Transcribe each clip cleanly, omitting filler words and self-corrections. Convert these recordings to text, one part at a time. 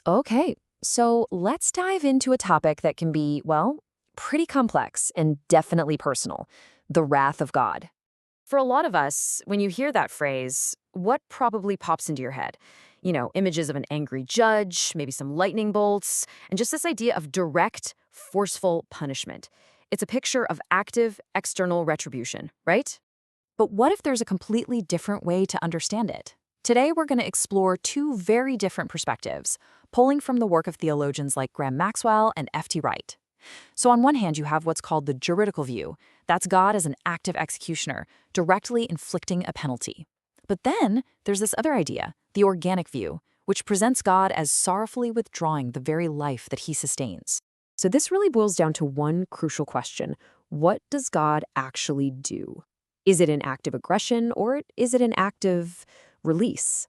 Okay, so let's dive into a topic that can be, well, pretty complex and definitely personal: the wrath of God. For a lot of us, when you hear that phrase, what probably pops into your head? Images of an angry judge, maybe some lightning bolts, and just this idea of direct, forceful punishment. It's a picture of active, external retribution, right? But what if there's a completely different way to understand it? Today, we're going to explore two very different perspectives, pulling from the work of theologians like Graham Maxwell and F.T. Wright. So, on one hand, you have what's called the juridical view. That's God as an active executioner, directly inflicting a penalty. But then there's this other idea, the organic view, which presents God as sorrowfully withdrawing the very life that he sustains. So, this really boils down to one crucial question: what does God actually do? Is it an act of aggression or is it an act of release?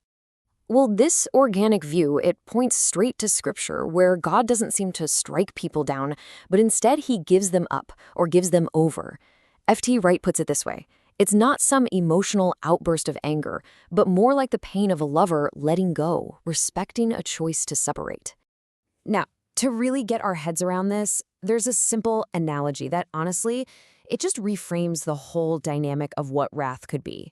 Well, this organic view, it points straight to scripture where God doesn't seem to strike people down, but instead he gives them up or gives them over. F.T. Wright puts it this way: it's not some emotional outburst of anger, but more like the pain of a lover letting go, respecting a choice to separate. Now, to really get our heads around this, there's a simple analogy that honestly, it just reframes the whole dynamic of what wrath could be.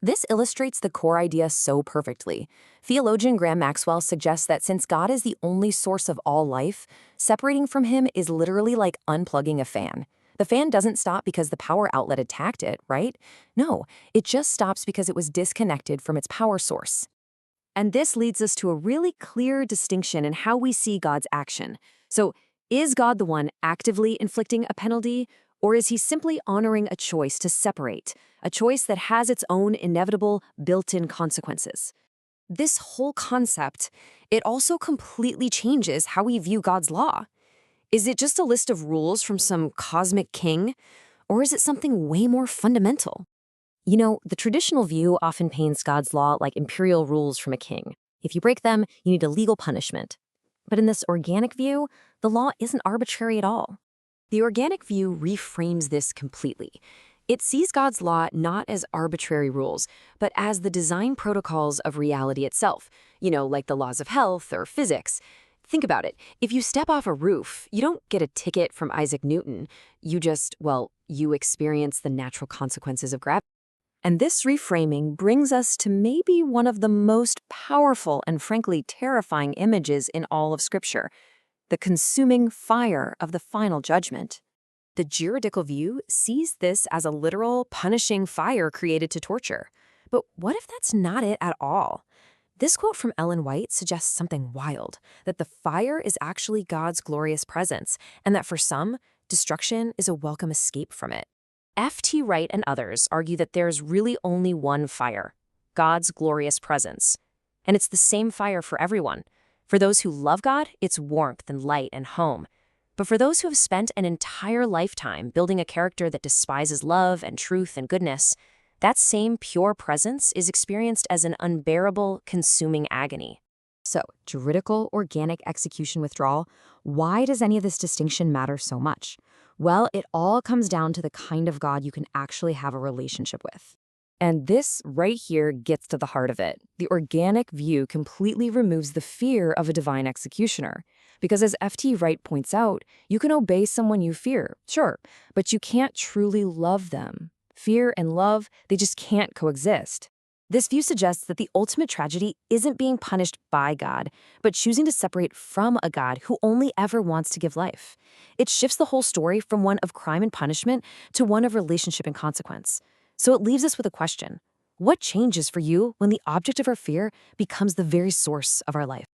This illustrates the core idea so perfectly. Theologian Graham Maxwell suggests that since God is the only source of all life, separating from him is literally like unplugging a fan. The fan doesn't stop because the power outlet attacked it, right? No, it just stops because it was disconnected from its power source. And this leads us to a really clear distinction in how we see God's action. So, is God the one actively inflicting a penalty, or is he simply honoring a choice to separate, a choice that has its own inevitable built-in consequences? This whole concept, it also completely changes how we view God's law. Is it just a list of rules from some cosmic king, or is it something way more fundamental? The traditional view often paints God's law like imperial rules from a king. If you break them, you need a legal punishment. But in this organic view, the law isn't arbitrary at all. The organic view reframes this completely. It sees God's law not as arbitrary rules, but as the design protocols of reality itself, like the laws of health or physics. Think about it. If you step off a roof, you don't get a ticket from Isaac Newton. You experience the natural consequences of gravity. And this reframing brings us to maybe one of the most powerful and frankly terrifying images in all of Scripture: the consuming fire of the final judgment. The juridical view sees this as a literal, punishing fire created to torture. But what if that's not it at all? This quote from Ellen White suggests something wild: that the fire is actually God's glorious presence, and that for some, destruction is a welcome escape from it. F.T. Wright and others argue that there's really only one fire: God's glorious presence. And it's the same fire for everyone. For those who love God, it's warmth and light and home. But for those who have spent an entire lifetime building a character that despises love and truth and goodness, that same pure presence is experienced as an unbearable, consuming agony. So, juridical, organic execution withdrawal, why does any of this distinction matter so much? Well, it all comes down to the kind of God you can actually have a relationship with. And this right here gets to the heart of it. The organic view completely removes the fear of a divine executioner. Because as F.T. Wright points out, you can obey someone you fear, sure, but you can't truly love them. Fear and love, they just can't coexist. This view suggests that the ultimate tragedy isn't being punished by God, but choosing to separate from a God who only ever wants to give life. It shifts the whole story from one of crime and punishment to one of relationship and consequence. So it leaves us with a question: what changes for you when the object of our fear becomes the very source of our life?